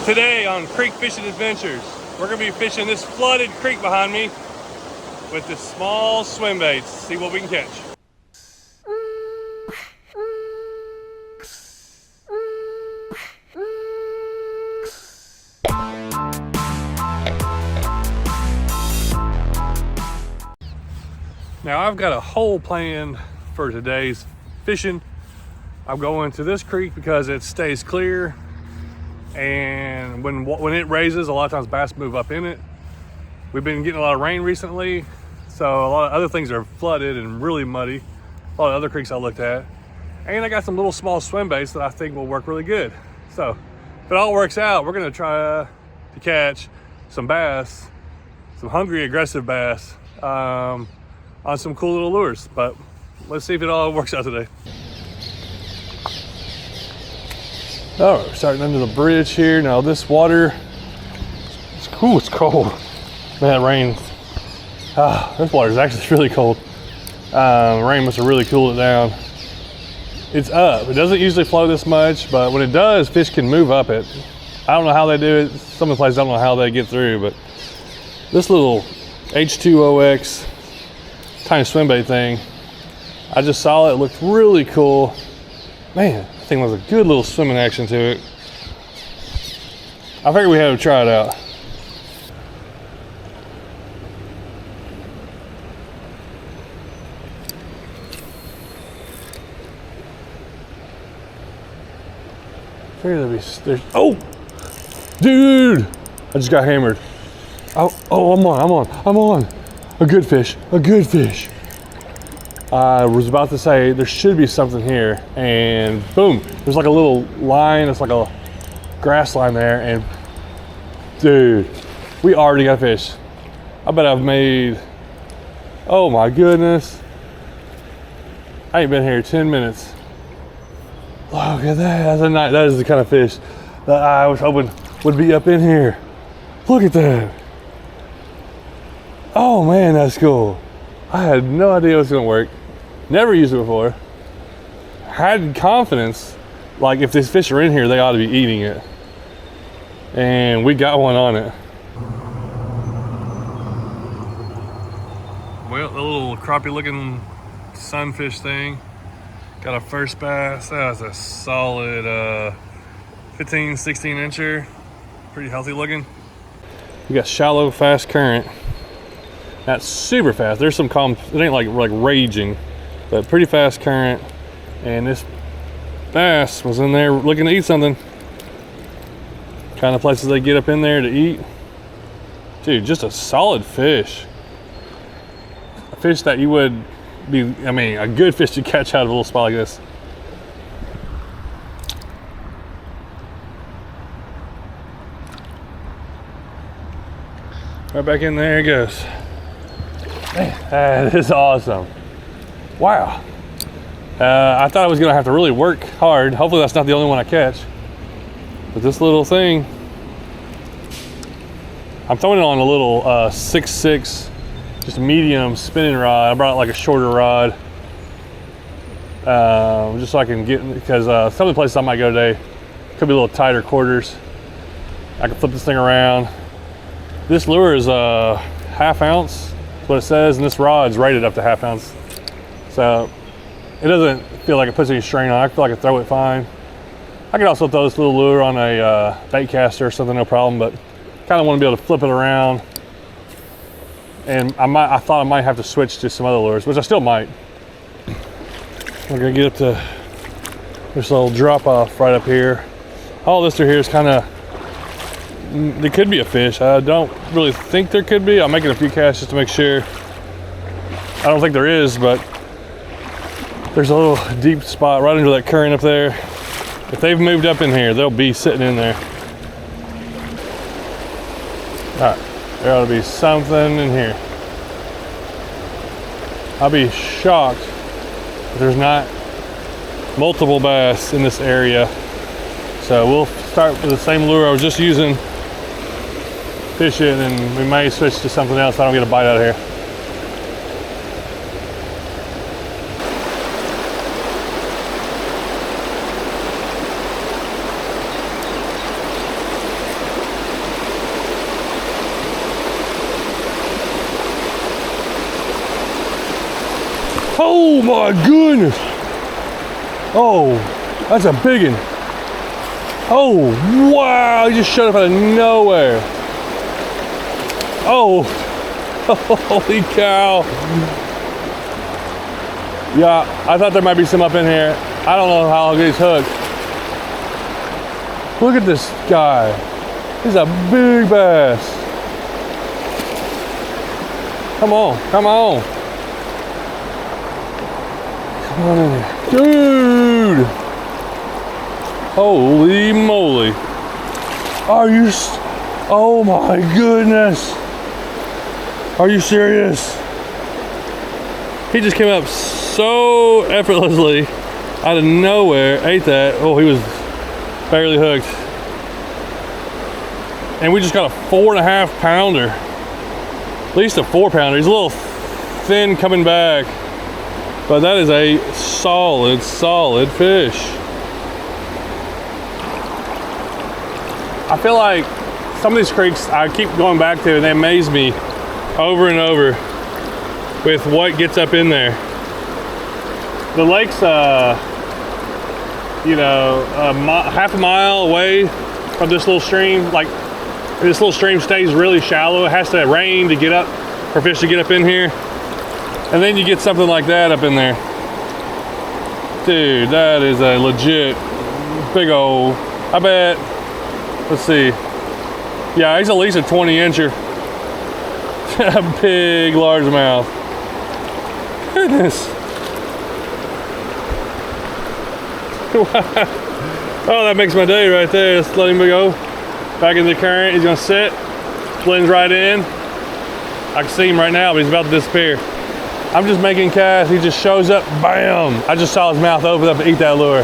Today on Creek Fishing Adventures, we're going to be fishing this flooded creek behind me with this small swim baits. See what we can catch. Now I've got a whole plan for today's fishing. I'm going to this creek because it stays clear, and when it raises, a lot of times bass move up in it. We've been getting a lot of rain recently, so a lot of other things are flooded and really muddy. A lot of other creeks I looked at, and I got some little small swim baits that I think will work really good. So if it all works out, we're gonna try to catch some bass, some hungry, aggressive bass, on some cool little lures. But let's see if it all works out today. All right, we're starting under the bridge here. Now this water, it's cool, it's cold. Man, it rains. This water is actually really cold. Rain must have really cooled it down. It's up. It doesn't usually flow this much, but when it does, fish can move up it. I don't know how they do it. Some of the places I don't know how they get through, but this little H20X tiny swim bait thing, I just saw it. It looked really cool. Man, that thing was a good little swimming action to it. I figured we had to try it out. Oh, dude! I just got hammered. Oh, I'm on. A good fish. I was about to say there should be something here, and boom, there's like a little line. It's like a grass line there, and dude, we already got a fish. I bet I've made, oh my goodness, I ain't been here 10 minutes. Look at that. That is the kind of fish that I was hoping would be up in here. Look at that. Oh man, that's cool. I had no idea it was gonna work. Never used it before. Had confidence, like if these fish are in here, they ought to be eating it. And we got one on it. Well, the little crappie looking sunfish thing. Got a first bass. That was a solid 15, 16 incher. Pretty healthy looking. We got shallow, fast current. That's super fast. There's some calm, it ain't like raging, but pretty fast current. And this bass was in there looking to eat something. Kind of places they get up in there to eat. Dude, just a solid fish. A fish that you would be, I mean, a good fish to catch out of a little spot like this. Right back in there it goes. Man, that is awesome. Wow. I thought I was gonna have to really work hard. Hopefully that's not the only one I catch. But this little thing, I'm throwing it on a little 6'6", just medium spinning rod. I brought like a shorter rod, just so I can get, because some of the places I might go today could be a little tighter quarters. I can flip this thing around. This lure is a ½ ounce, that's what it says, and this rod's rated up to ½ ounce. So it doesn't feel like it puts any strain on. I feel like I can throw it fine. I could also throw this little lure on a bait caster or something, no problem, but kind of want to be able to flip it around. And I thought I might have to switch to some other lures, which I still might. We're gonna get up to this little drop off right up here. All this through here is kind of, there could be a fish. I don't really think there could be. I'm making a few casts just to make sure. I don't think there is, but there's a little deep spot right into that current up there. If they've moved up in here, they'll be sitting in there. All right, there ought to be something in here. I'll be shocked if there's not multiple bass in this area. So we'll start with the same lure I was just using, fish it, and we may switch to something else so I don't get a bite out of here. Oh my goodness. Oh, that's a big one. Oh, wow, he just showed up out of nowhere. Oh, holy cow. Yeah, I thought there might be some up in here. I don't know how I'll get these hooked. Look at this guy. He's a big bass. Come on, come on. Come on in here. Dude! Holy moly. Are you, oh my goodness. Are you serious? He just came up so effortlessly out of nowhere, ate that. Oh, he was barely hooked. And we just got a 4.5 pounder. At least a 4 pounder. He's a little thin coming back, but that is a solid, solid fish. I feel like some of these creeks I keep going back to and they amaze me over and over with what gets up in there. The lake's, you know, half a mile away from this little stream. Like, this little stream stays really shallow. It has to rain to get up, for fish to get up in here. And then you get something like that up in there. Dude, that is a legit big old, I bet, let's see. Yeah, he's at least a 20-incher. A big largemouth. Goodness. Oh, that makes my day right there. Let's let him go. Back in the current, he's gonna sit, blends right in. I can see him right now, but he's about to disappear. I'm just making casts, he just shows up, bam! I just saw his mouth open up and eat that lure.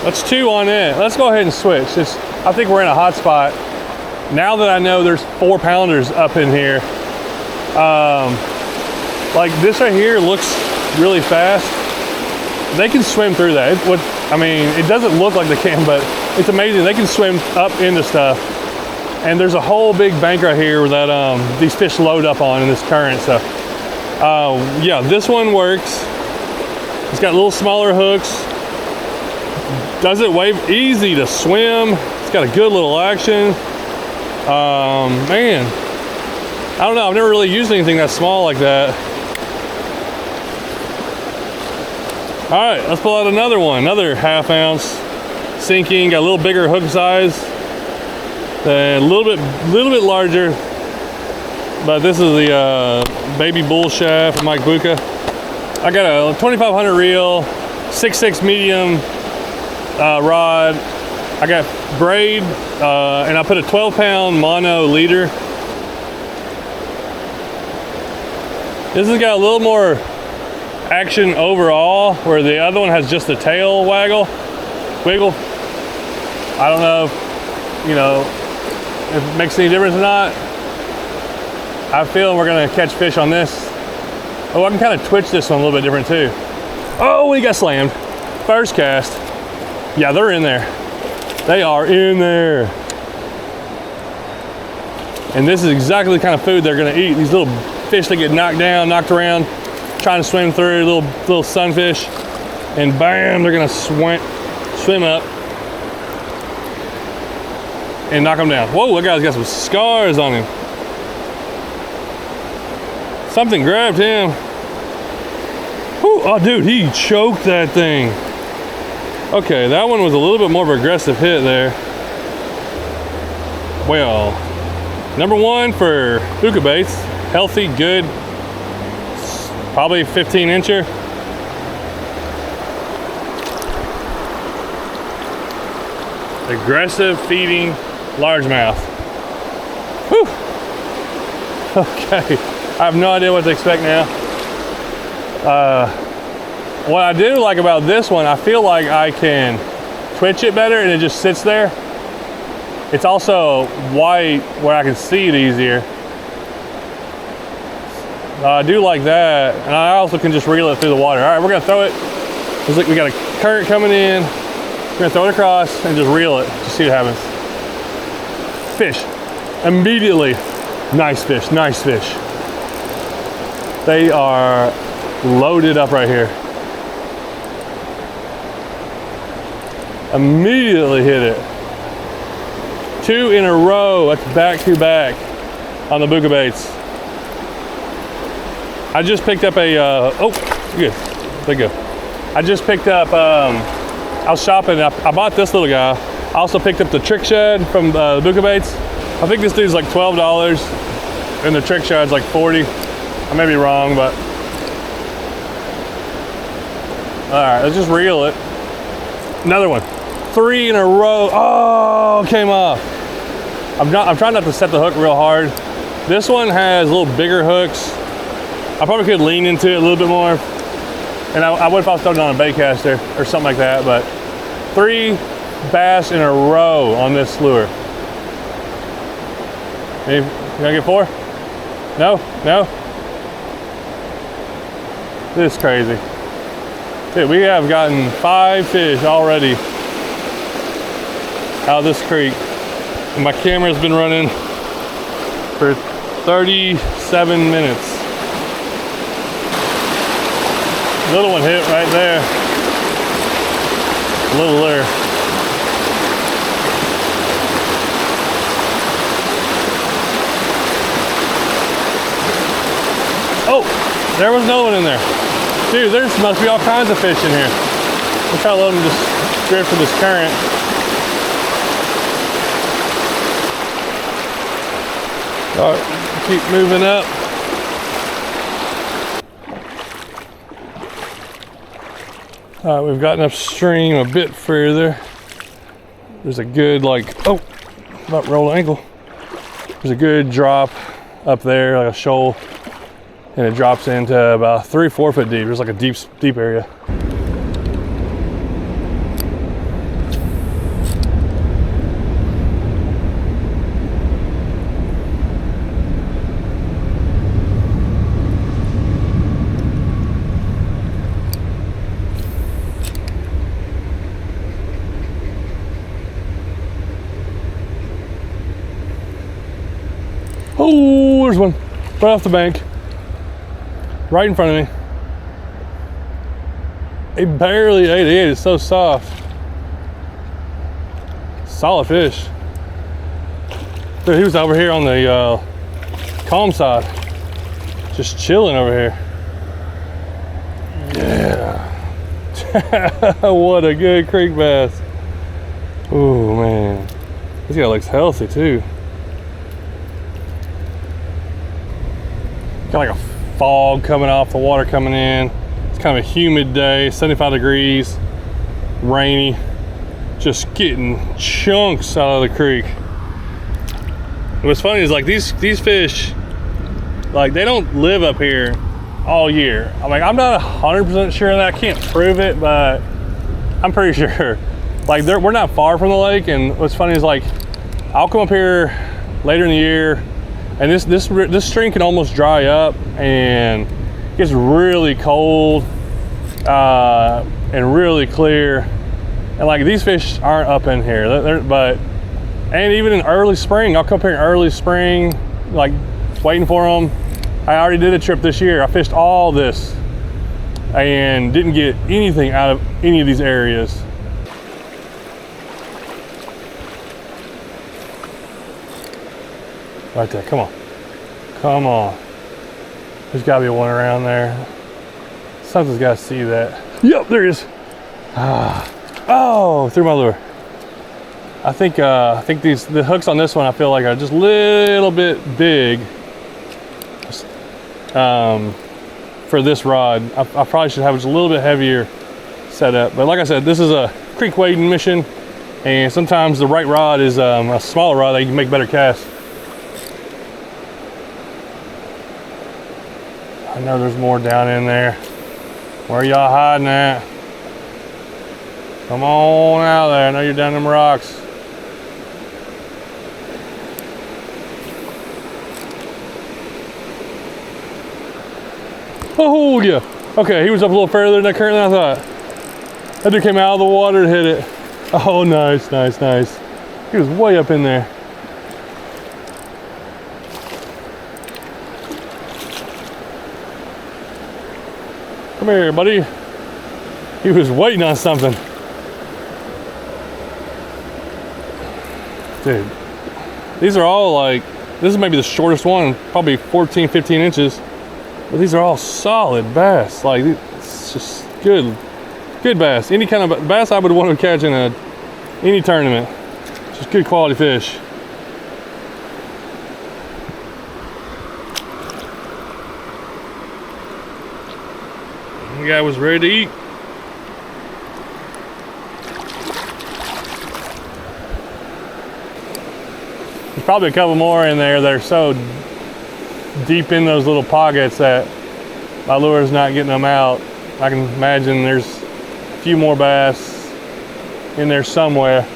That's 2 on it. Let's go ahead and switch. I think we're in a hot spot. Now that I know there's 4 pounders up in here, like this right here looks really fast. They can swim through that. I mean, it doesn't look like they can, but it's amazing. They can swim up into stuff. And there's a whole big bank right here that these fish load up on in this current. So, yeah, this one works. It's got little smaller hooks. Does it wave easy to swim. It's got a good little action. Man, I don't know. I've never really used anything that small like that. All right, let's pull out another one, another ½ ounce sinking, got a little bigger hook size, and a little bit larger, but this is the baby bull shaft from Mike Buka. I got a 2500 reel, 6.6 medium rod. I got braid, and I put a 12-pound mono leader. This has got a little more action overall, where the other one has just the tail wiggle. I don't know if, you know, if it makes any difference or not. I feel we're gonna catch fish on this. Oh, I can kind of twitch this one a little bit different too. Oh, he got slammed. First cast. Yeah, they're in there. They are in there. And this is exactly the kind of food they're gonna eat. These little fish that get knocked down, knocked around, trying to swim through, little sunfish, and bam, they're gonna swim up and knock them down. Whoa, that guy's got some scars on him. Something grabbed him. Whew, oh dude, he choked that thing. Okay, that one was a little bit more of an aggressive hit there. Well, number 1 for Buka baits, healthy, good, probably 15-incher. Aggressive feeding largemouth. Whew. Okay, I have no idea what to expect now. What I do like about this one, I feel like I can twitch it better and it just sits there. It's also white where I can see it easier. I do like that, and I also can just reel it through the water. All right, we're gonna throw it. Looks like we got a current coming in. We're gonna throw it across and just reel it, just see what happens. Fish, immediately, nice fish, nice fish. They are loaded up right here. Immediately hit it. 2 in a row. That's back to back on the buka baits. I just picked up a, oh, good. There you go. I just picked up, I was shopping, I bought this little guy. I also picked up the trick shed from the buka baits. I think this dude's like $12 and the trick shed's like 40. I may be wrong, but. All right, let's just reel it. Another one. 3 in a row. Oh, came off. I'm trying not to set the hook real hard. This one has a little bigger hooks. I probably could lean into it a little bit more. And I would if I was throwing it on a bait caster or something like that, but 3 bass in a row on this lure. Maybe, can I get 4? No, no. This is crazy. Dude, we have gotten 5 fish already out of this creek. And my camera's been running for 37 minutes. Little one hit right there. Little lure. Oh, there was no one in there. Dude, there must be all kinds of fish in here. I'm trying to let them just drift with this current. All right, keep moving up. All right, we've gotten upstream a bit further. There's a good, like, oh, about rolled ankle. There's a good drop up there, like a shoal, and it drops into about 3-4 foot deep. There's like a deep area. Oh, there's one right off the bank, right in front of me. He barely ate it. It's so soft. Solid fish. Dude, he was over here on the calm side, just chilling over here. Yeah. What a good creek bass. Oh man, this guy looks healthy too. Got like a fog coming off, the water coming in. It's kind of a humid day, 75 degrees, rainy. Just getting chunks out of the creek. And what's funny is like these fish, like they don't live up here all year. I'm not 100% sure of that. I can't prove it, but I'm pretty sure. Like we're not far from the lake, and what's funny is like I'll come up here later in the year, and this stream can almost dry up and it gets really cold and really clear. And like these fish aren't up in here, and even in early spring, I'll come up here in early spring, like waiting for them. I already did a trip this year. I fished all this and didn't get anything out of any of these areas. Right there, come on. Come on. There's gotta be one around there. Something's gotta see that. Yep, there it is. Oh, through my lure. I think the hooks on this one I feel like are just a little bit big for this rod. I probably should have just a little bit heavier setup. But like I said, this is a creek wading mission, and sometimes the right rod is a smaller rod that you can make better casts. I know there's more down in there. Where y'all hiding at? Come on out there. I know you're down them rocks. Oh yeah. Okay, he was up a little further in that current than I thought. That dude came out of the water and hit it. Oh, nice, nice, nice. He was way up in there. Come here, buddy. He was waiting on something. Dude, these are all like, this is maybe the shortest one, probably 14, 15 inches. But these are all solid bass. Like, it's just good bass. Any kind of bass I would want to catch in any tournament. Just good quality fish. The guy was ready to eat. There's probably a couple more in there that are so deep in those little pockets that my lure's not getting them out. I can imagine there's a few more bass in there somewhere.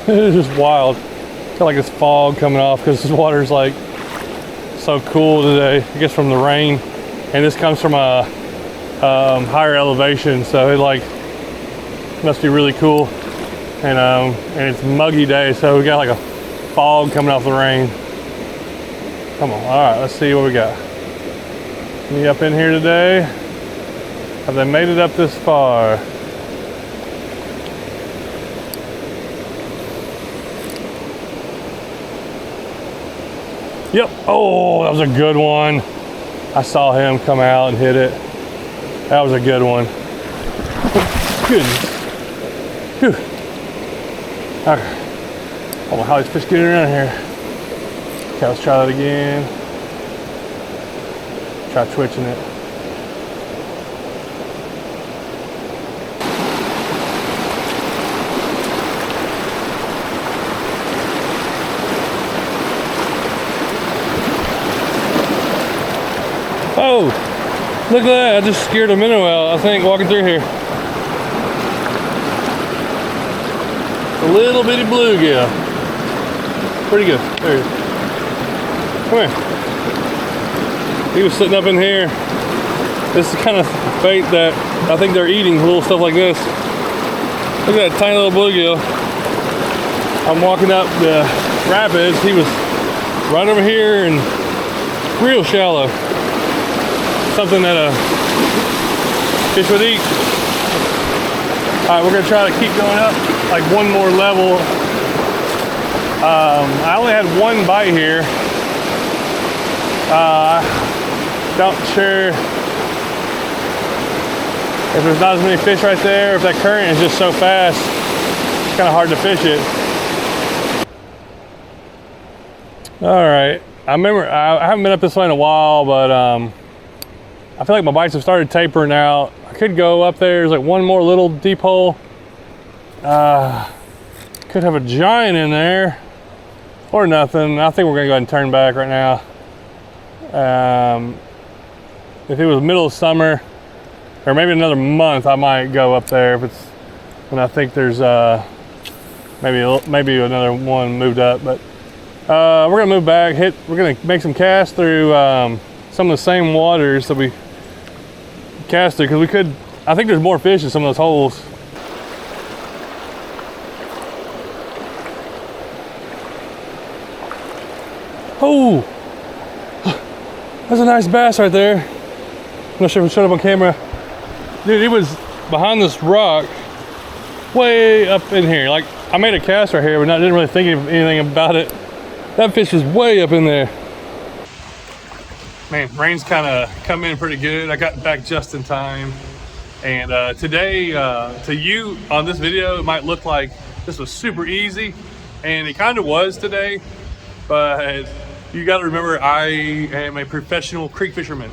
It's just wild. Got like this fog coming off because this water's like so cool today. I guess from the rain, and this comes from a higher elevation, so it like must be really cool. And it's muggy day, so we got like a fog coming off the rain. Come on, all right, let's see what we got. Any up in here today? Have they made it up this far? Yep. Oh, that was a good one. I saw him come out and hit it. That was a good one. Goodness. Whew. Okay. I don't know how these fish get around here. Okay, let's try that again. Try twitching it. Oh, look at that. I just scared a minnow out, I think, walking through here. A little bitty bluegill. Pretty good. There he is. Come here. He was sitting up in here. This is the kind of bait that I think they're eating, little stuff like this. Look at that tiny little bluegill. I'm walking up the rapids. He was right over here and real shallow. Something that a fish would eat. All right, we're gonna try to keep going up like one more level. I only had one bite here. Not sure if there's not as many fish right there, if that current is just so fast, it's kind of hard to fish it. All right, I remember, I haven't been up this way in a while, but I feel like my bites have started tapering out. I could go up there. There's like one more little deep hole. Could have a giant in there or nothing. I think we're gonna go ahead and turn back right now. If it was middle of summer or maybe another month, I might go up there if it's when I think there's maybe another one moved up. But we're gonna move back. We're gonna make some casts through some of the same waters that we cast through, because I think there's more fish in some of those holes. Oh, that's a nice bass right there. I'm not sure if it showed up on camera. Dude, it was behind this rock, way up in here. Like, I made a cast right here, but I didn't really think of anything about it. That fish was way up in there. Man, rain's kind of come in pretty good. I got back just in time. And today, to you on this video, it might look like this was super easy, and it kind of was today, but you got to remember, I am a professional creek fisherman.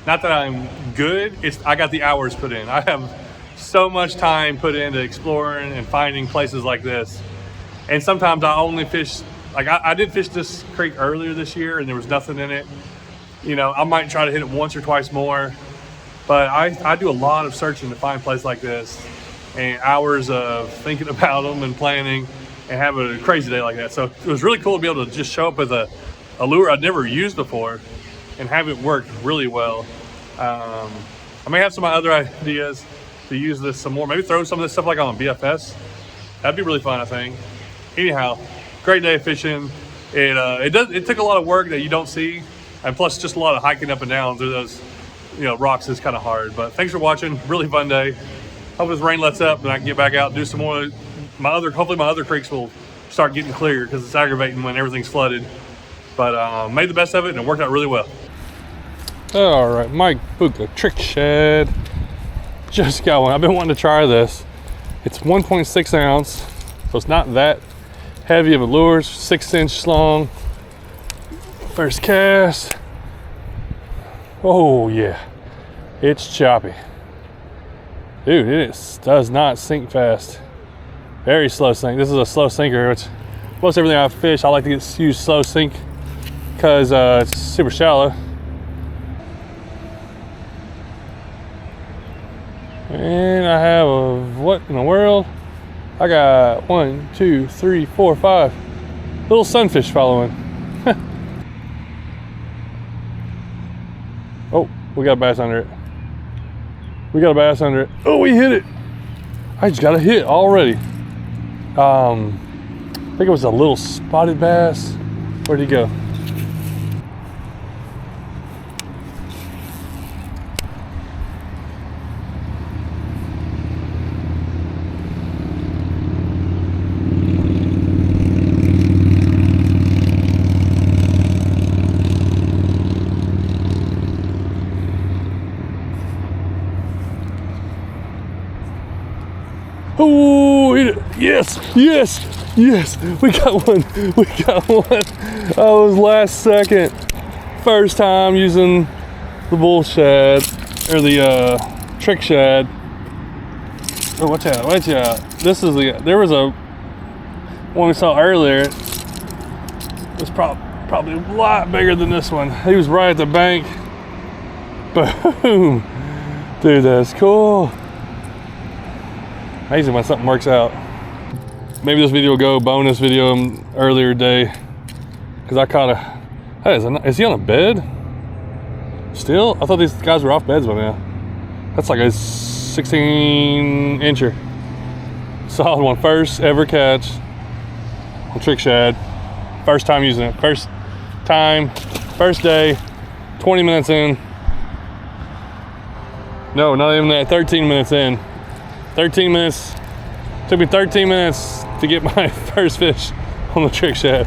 Not that I'm good, I got the hours put in. I have so much time put into exploring and finding places like this. And sometimes I only fish, like I did fish this creek earlier this year and there was nothing in it. You know, I might try to hit it once or twice more, but I do a lot of searching to find places like this, and hours of thinking about them and planning. and have a crazy day like that. So it was really cool to be able to just show up with a lure I'd never used before and have it work really well. I may have some other ideas to use this some more. Maybe throw some of this stuff like on BFS. That'd be really fun, I think. Anyhow, great day fishing. It took a lot of work that you don't see, and plus just a lot of hiking up and down through those, rocks is kind of hard. But thanks for watching. Really fun day. Hope this rain lets up and I can get back out and do some more. Hopefully my other creeks will start getting clear because it's aggravating when everything's flooded. But made the best of it and it worked out really well. All right, Mike Buka trick shad. Just got one. I've been wanting to try this. It's 1.6 ounce, so it's not that heavy of a lure. 6-inch long. First cast. Oh yeah, it's choppy. Dude, does not sink fast. Very slow sink. This is a slow sinker, which most everything I fish, I like to use slow sink because it's super shallow. And I have what in the world? I got 1, 2, 3, 4, 5 little sunfish following. Oh, we got a bass under it. Oh, we hit it. I just got a hit already. I think it was a little spotted bass. Where'd he go? Oh, yes, we got one. That was last second. First time using the bull shad, or the trick shad. Oh, watch out. There was a one we saw earlier. It was probably a lot bigger than this one. He was right at the bank. Boom. Dude, that's cool. Amazing when something works out. Maybe this video will go bonus video earlier day, because I caught hey, is he on a bed still? I thought these guys were off beds by now. That's like a 16-incher. Solid one. First ever catch on trick shad. First time using it. First day, 20 minutes in. No, not even that, 13 minutes in. 13 minutes. Took me 13 minutes to get my first fish on the trick shad.